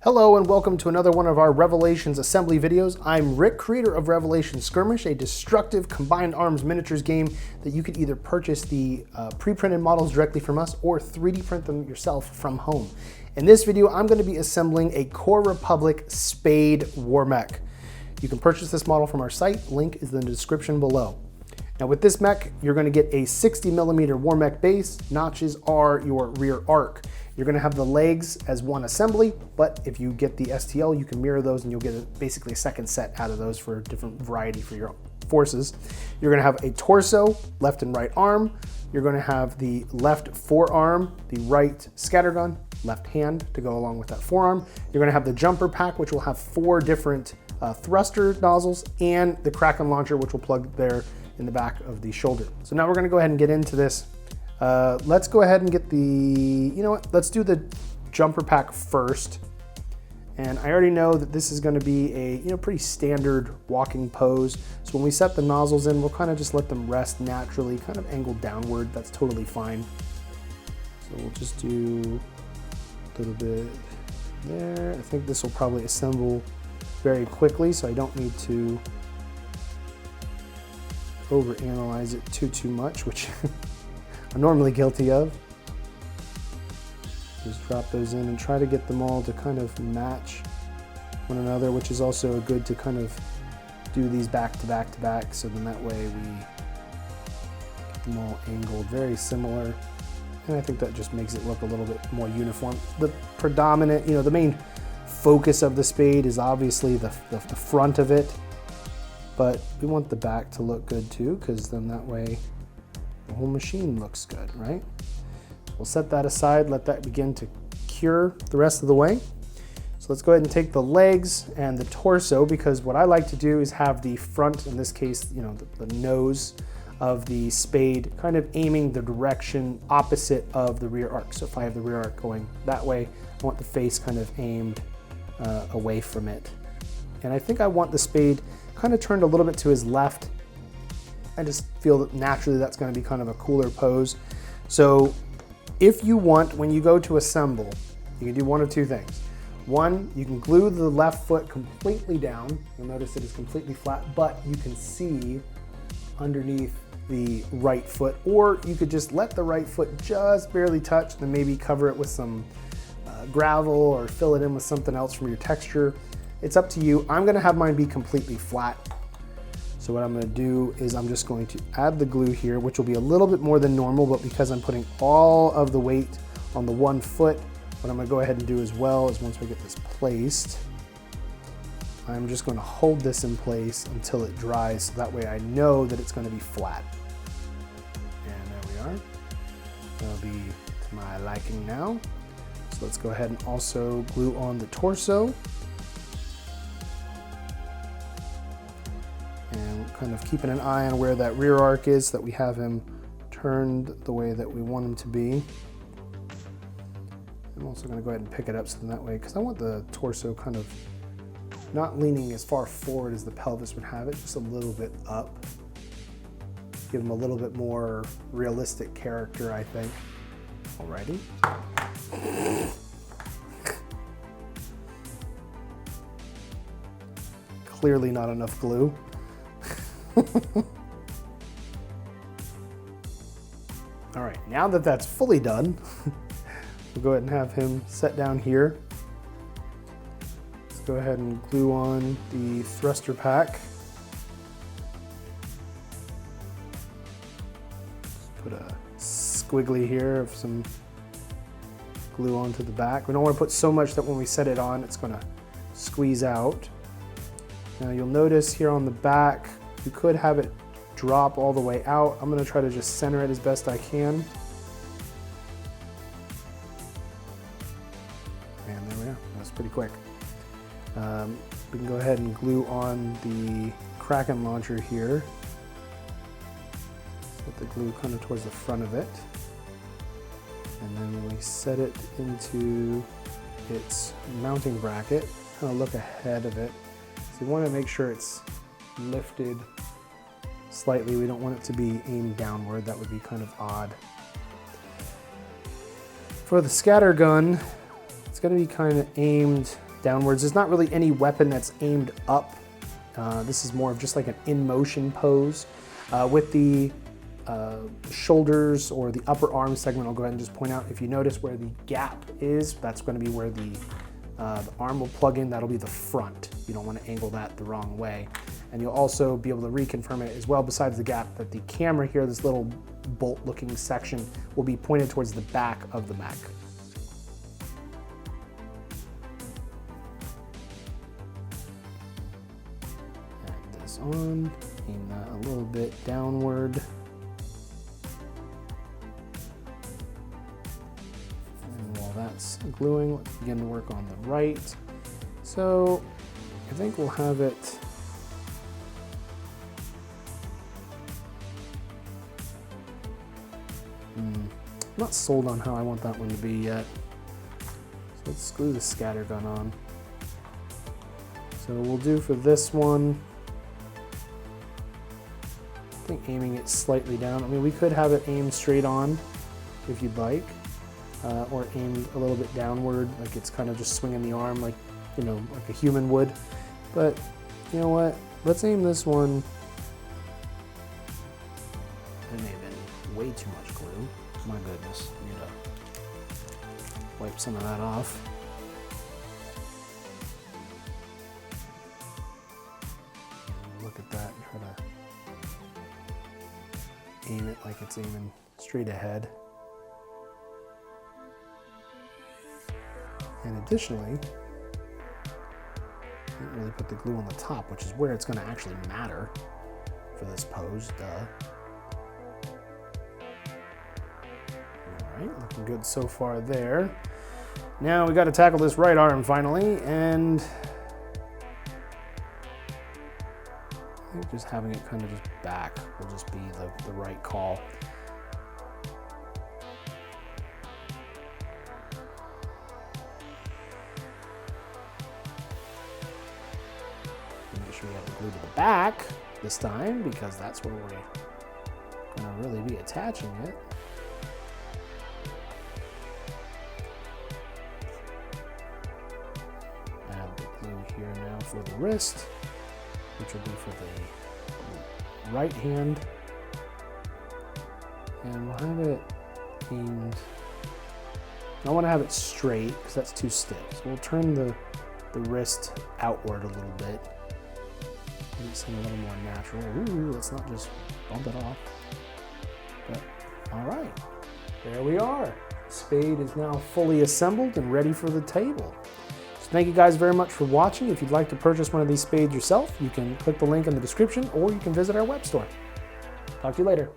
Hello and welcome to another one of our Revelations assembly videos. I'm Rick, creator of Revelations Skirmish, a destructive combined arms miniatures game that you can either purchase the pre-printed models directly from us or 3D print them yourself from home. In this video, I'm going to be assembling a Core Republic Spade WarMech. You can purchase this model from our site, link is in the description below. Now with this mech, you're going to get a 60mm WarMech base. Notches are your rear arc. You're going to have the legs as one assembly, but if you get the STL, you can mirror those and you'll get basically a second set out of those for a different variety for your forces. You're going to have a torso, left and right arm. You're going to have the left forearm, the right scattergun, left hand to go along with that forearm. You're going to have the jumper pack, which will have 4 different thruster nozzles, and the Kraken launcher, which will plug there in the back of the shoulder. So now we're going to go ahead and get into this. Let's go ahead and get let's do the jumper pack first. And I already know that this is going to be a pretty standard walking pose. So when we set the nozzles in, we'll kind of just let them rest naturally, kind of angled downward. That's totally fine. So we'll just do a little bit there. I think this will probably assemble very quickly, so I don't need to overanalyze it too much, which I'm normally guilty of. Just drop those in and try to get them all to kind of match one another, which is also good to kind of do these back to back to back, so then that way we get them all angled very similar. And I think that just makes it look a little bit more uniform. The predominant, the main focus of the Spade is obviously the front of it, but we want the back to look good too, because then that way the whole machine looks good, right? We'll set that aside, let that begin to cure the rest of the way. So let's go ahead and take the legs and the torso, because what I like to do is have the front, in this case, the nose of the Spade kind of aiming the direction opposite of the rear arc. So if I have the rear arc going that way, I want the face kind of aimed away from it. And I think I want the Spade kind of turned a little bit to his left. I just feel that naturally that's going to be kind of a cooler pose. So if you want, when you go to assemble, you can do one of two things. One, you can glue the left foot completely down. You'll notice it is completely flat, but you can see underneath the right foot, or you could just let the right foot just barely touch, then maybe cover it with some gravel or fill it in with something else from your texture. It's up to you. I'm going to have mine be completely flat. So what I'm going to do is I'm just going to add the glue here, which will be a little bit more than normal, but because I'm putting all of the weight on the one foot, what I'm going to go ahead and do as well is once we get this placed, I'm just going to hold this in place until it dries, so that way I know that it's going to be flat. And there we are. That'll be to my liking now. So let's go ahead and also glue on the torso. And kind of keeping an eye on where that rear arc is, so that we have him turned the way that we want him to be. I'm also going to go ahead and pick it up so that way, because I want the torso kind of not leaning as far forward as the pelvis would have it, just a little bit up. Give him a little bit more realistic character, I think. Alrighty. Clearly not enough glue. All right, now that that's fully done, we'll go ahead and have him set down here. Let's go ahead and glue on the thruster pack. Just put a squiggly here of some glue onto the back. We don't want to put so much that when we set it on, it's going to squeeze out. Now you'll notice here on the back, you could have it drop all the way out. I'm going to try to just center it as best I can. And there we are. That's pretty quick. We can go ahead and glue on the Kraken launcher here. Put the glue kind of towards the front of it. And then when we set it into its mounting bracket, kind of look ahead of it. So you want to make sure it's lifted slightly. We don't want it to be aimed downward. That would be kind of odd. For the scatter gun, it's going to be kind of aimed downwards. There's not really any weapon that's aimed up. This is more of just like an in-motion pose. With the shoulders or the upper arm segment, I'll go ahead and just point out, if you notice where the gap is, that's going to be where the arm will plug in. That'll be the front. You don't want to angle that the wrong way. And you'll also be able to reconfirm it as well, besides the gap, that the camera here, this little bolt looking section, will be pointed towards the back of the mech. Add this on, aim that a little bit downward. And while that's gluing, let's begin to work on the right. So I think we'll have it I'm not sold on how I want that one to be yet. So let's glue the scatter gun on. So we'll do for this one, I think aiming it slightly down. I mean, we could have it aimed straight on if you'd like, or aimed a little bit downward, like it's kind of just swinging the arm like, you know, like a human would. But you know what? Let's aim this one. That may have been way too much glue. My goodness, I need to wipe some of that off. Look at that, try to aim it like it's aiming straight ahead. And additionally, I didn't really put the glue on the top, which is where it's going to actually matter for this pose, duh. All right, looking good so far there. Now we got to tackle this right arm finally, and I think just having it kind of just back will just be the right call. Make sure we have the glue to the back this time, because that's where we're going to really be attaching it. Add the glue here now for the wrist, which will be for the right hand. And we'll have it aimed. I want to have it straight because that's too stiff. So we'll turn the wrist outward a little bit. Make it seem a little more natural. Ooh, let's not just bump it off. But all right, there we are. Spade is now fully assembled and ready for the table. So thank you guys very much for watching. If you'd like to purchase one of these spades yourself, you can click the link in the description, or you can visit our web store. Talk to you later.